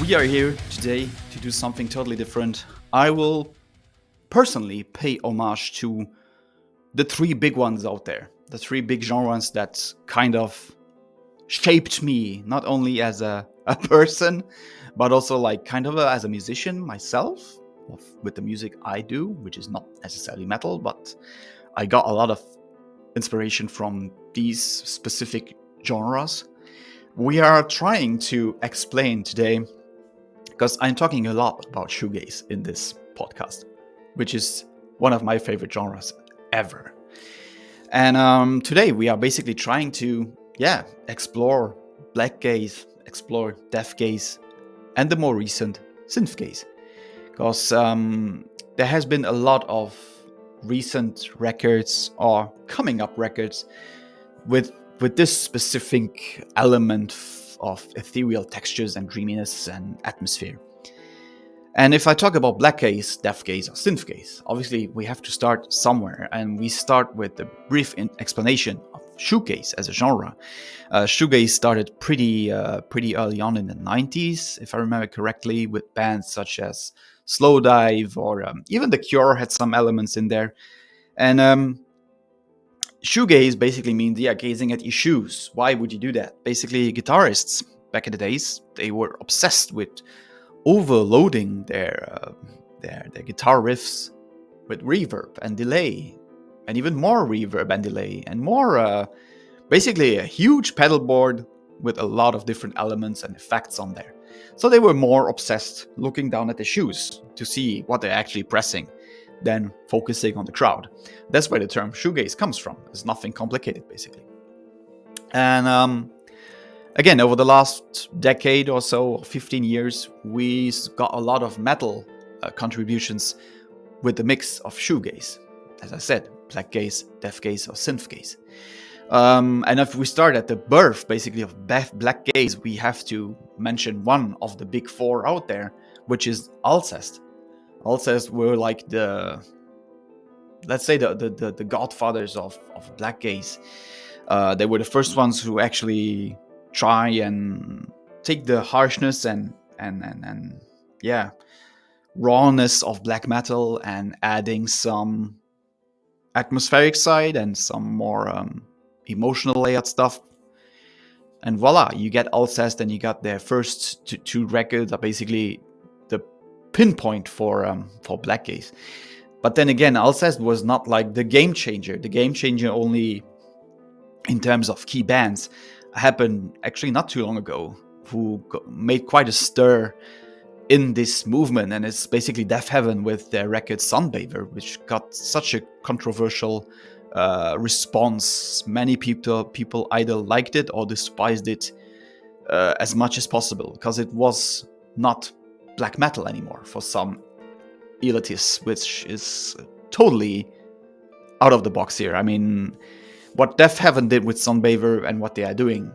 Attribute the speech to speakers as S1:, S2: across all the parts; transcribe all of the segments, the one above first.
S1: We are here today to do something totally different. I will personally pay homage to the three big ones out there, the three big genres that kind of shaped me, not only as a person, but also like as a musician myself, with the music I do, which is not necessarily metal, but I got a lot of inspiration from these specific genres. We are trying to explain today, because I'm talking a lot about shoegaze in this podcast, which is one of my favorite genres ever. And today we are basically trying to, explore Blackgaze, explore Deathgaze, and the more recent Synthgaze. Because there has been a lot of recent records or coming up records with this specific element of ethereal textures and dreaminess and atmosphere. And if I talk about Blackgaze, Deathgaze, or Synthgaze, obviously we have to start somewhere, and we start with a brief explanation of shoegaze as a genre. Shoegaze started pretty early on in the 90s, if I remember correctly, with bands such as Slowdive, or even The Cure had some elements in there. And shoegaze basically means, gazing at your shoes. Why would you do that? Basically, guitarists back in the days, they were obsessed with overloading their guitar riffs with reverb and delay, and even more reverb and delay, and more basically a huge pedal board with a lot of different elements and effects on there. So they were more obsessed looking down at the shoes to see what they're actually pressing than focusing on the crowd. That's where the term shoegaze comes from. It's nothing complicated, basically. And again, over the last decade or so, 15 years, we got a lot of metal contributions with the mix of shoegaze. As I said, Blackgaze, Deathgaze, or Synthgaze. And if we start at the birth, basically, of Blackgaze, we have to mention one of the big four out there, which is ALCEST. ALCEST were like the godfathers of Blackgaze. They were the first ones who actually try and take the harshness and rawness of black metal and adding some atmospheric side and some more emotional layered stuff. And voila, you get ALCEST, and you got their first two records are basically the pinpoint for Blackgaze. But then again, ALCEST was not like the game changer. The game changer only in terms of key bands happened actually not too long ago, who made quite a stir in this movement, and it's basically DEAFHEAVEN with their record Sunbather, which got such a controversial response. Many people either liked it or despised it as much as possible, because it was not black metal anymore for some elitists, which is totally out of the box here. I mean, what DEAFHEAVEN did with Sunbather and what they are doing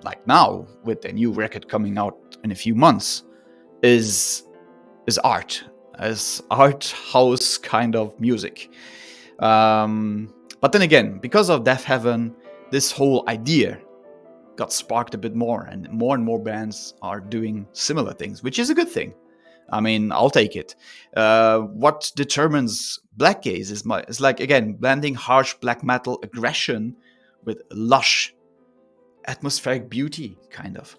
S1: like now with their new record coming out in a few months is art, as art house kind of music. But then again, because of DEAFHEAVEN, this whole idea got sparked a bit more, and more bands are doing similar things, which is a good thing. I mean, I'll take it. What determines Blackgaze is like, again, blending harsh black metal aggression with lush atmospheric beauty, kind of.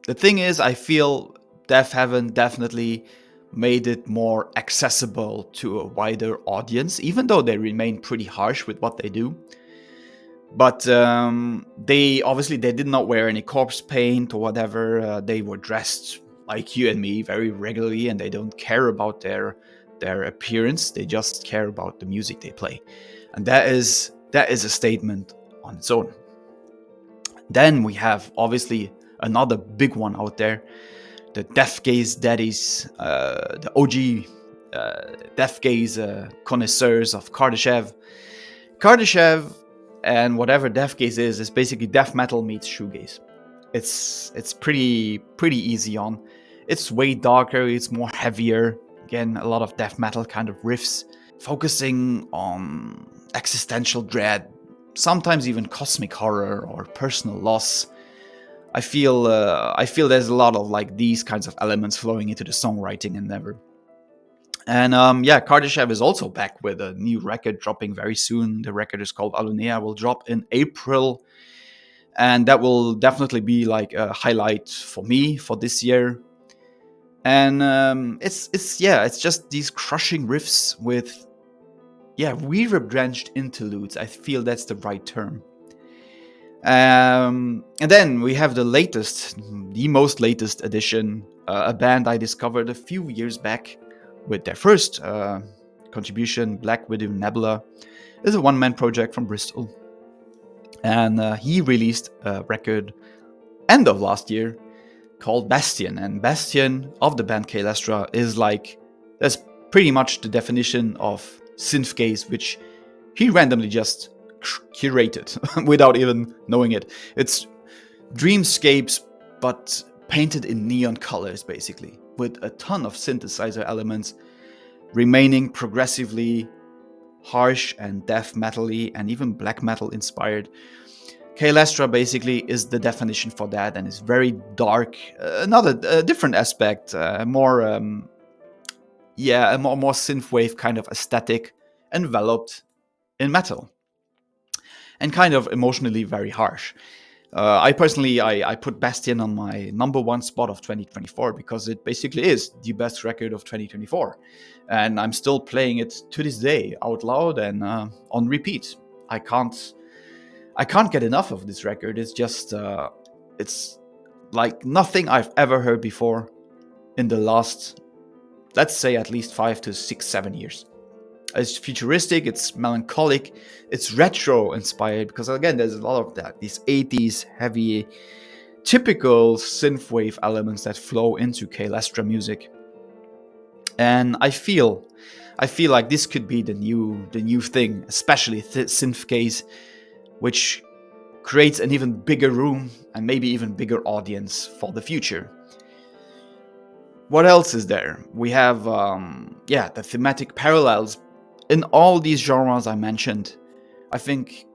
S1: The thing is, I feel DEAFHEAVEN definitely made it more accessible to a wider audience, even though they remain pretty harsh with what they do. But they did not wear any corpse paint or whatever. They were dressed like you and me very regularly, and they don't care about their appearance. They just care about the music they play, and that is a statement on its own. Then we have obviously another big one out there, the Deathgaze daddies, the OG Deathgaze connoisseurs of KARDASHEV. KARDASHEV and whatever Deathgaze is basically death metal meets shoegaze. It's pretty easy on. It's way darker, it's more heavier. Again, a lot of death metal kind of riffs, focusing on existential dread, sometimes even cosmic horror or personal loss. I feel there's a lot of like these kinds of elements flowing into the songwriting endeavor. And KARDASHEV is also back with a new record dropping very soon. The record is called Alunea, will drop in April, and that will definitely be like a highlight for me for this year. And it's just these crushing riffs with reverb drenched interludes. I feel that's the right term. And then we have the most latest addition, a band I discovered a few years back with their first contribution, Black Widow Nebula. It's a one-man project from Bristol. And he released a record end of last year called Bastion. And Bastion of the band CAELESTRA is like, that's pretty much the definition of Synthgaze, which he randomly just curated without even knowing it. It's dreamscapes, but painted in neon colors, basically, with a ton of synthesizer elements, remaining progressively harsh and death metal-y and even black metal inspired. CAELESTRA basically is the definition for that, and it's very dark. Another different aspect, a more synthwave kind of aesthetic, enveloped in metal, and kind of emotionally very harsh. I personally put Bastion on my number one spot of 2024 because it basically is the best record of 2024, and I'm still playing it to this day out loud and on repeat. I can't get enough of this record. It's just it's like nothing I've ever heard before in the last, let's say, at least 5 to 6, 7 years. It's futuristic, it's melancholic, it's retro inspired, because again, there's a lot of that, these 80s heavy, typical synthwave elements that flow into CAELESTRA music. And I feel like this could be the new thing, especially Synthgaze, which creates an even bigger room and maybe even bigger audience for the future. What else is there? We have the thematic parallels in all these genres I mentioned. I think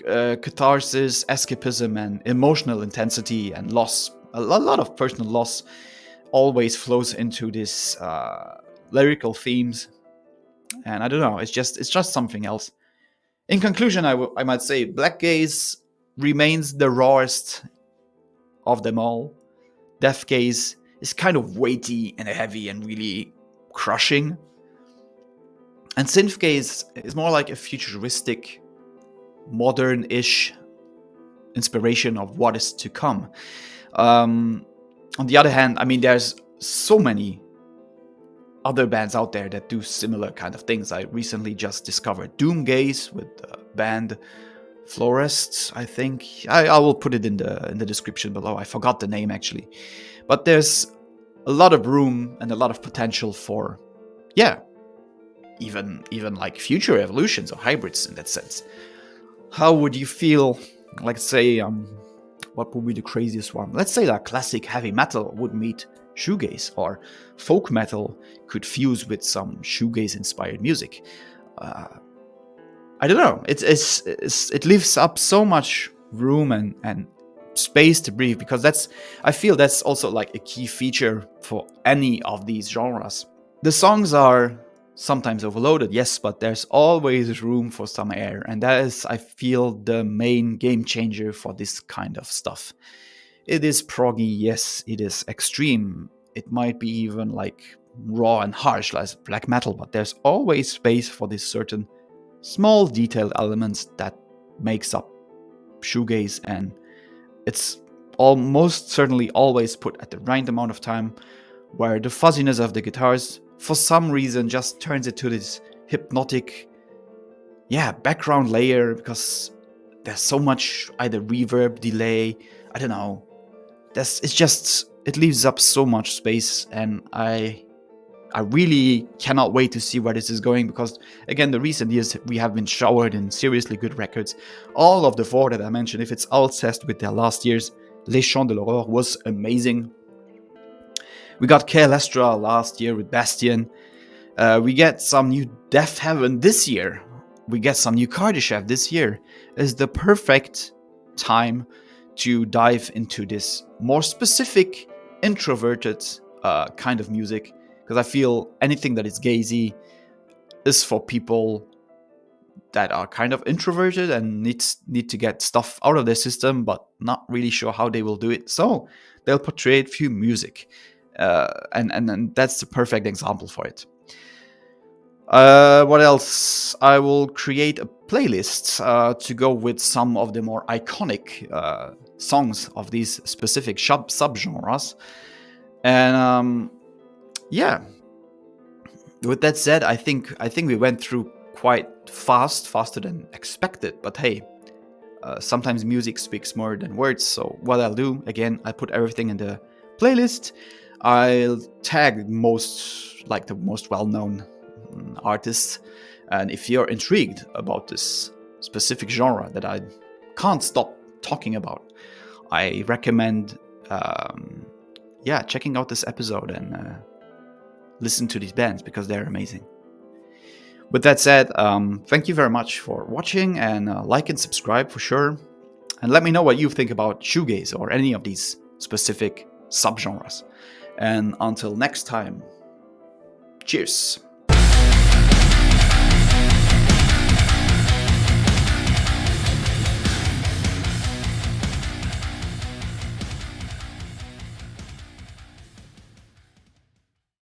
S1: catharsis, escapism, and emotional intensity and loss, a lot of personal loss, always flows into this lyrical themes. And I don't know, it's just something else. In conclusion, I might say Blackgaze remains the rawest of them all. Deathgaze is kind of weighty and heavy and really crushing. And Synthgaze is more like a futuristic, modern-ish inspiration of what is to come. On the other hand, I mean, there's so many other bands out there that do similar kind of things. I recently just discovered Doomgaze with the band Florists, I think. I will put it in the description below. I forgot the name actually. But there's a lot of room and a lot of potential for, even like future evolutions or hybrids in that sense. How would you feel, like, say, what would be the craziest one? Let's say that classic heavy metal would meet shoegaze, or folk metal could fuse with some shoegaze-inspired music. I don't know. It leaves up so much room and space to breathe, because I feel that's also like a key feature for any of these genres. The songs are sometimes overloaded, yes, but there's always room for some air, and that is, I feel, the main game changer for this kind of stuff. It is proggy, yes, it is extreme, it might be even like raw and harsh like black metal, but there's always space for these certain small detailed elements that makes up shoegaze, and it's almost certainly always put at the right amount of time, where the fuzziness of the guitars for some reason just turns it to this hypnotic background layer, because there's so much either reverb, delay, I don't know, it leaves up so much space, and I really cannot wait to see where this is going, because again, the recent years we have been showered in seriously good records. All of the 4 that I mentioned, if it's ALCEST with their last year's Les Chants de l'Aurore, was amazing. We got CAELESTRA last year with Bastion. We get some new DEAFHEAVEN this year. We get some new KARDASHEV this year. Is the perfect time to dive into this more specific, introverted kind of music, because I feel anything that is gazy is for people that are kind of introverted and need to get stuff out of their system, but not really sure how they will do it. So they'll portray it through music, and that's the perfect example for it. What else? I will create a playlist to go with some of the more iconic songs of these specific subgenres. And yeah, with that said, I think we went through quite faster than expected. But hey, sometimes music speaks more than words. So what I'll do, again, I put everything in the playlist. I'll tag the most well-known artists, and if you're intrigued about this specific genre that I can't stop talking about, I recommend checking out this episode and listen to these bands, because they're amazing. With that said, thank you very much for watching, and like and subscribe for sure, and let me know what you think about shoegaze or any of these specific subgenres. And until next time, cheers.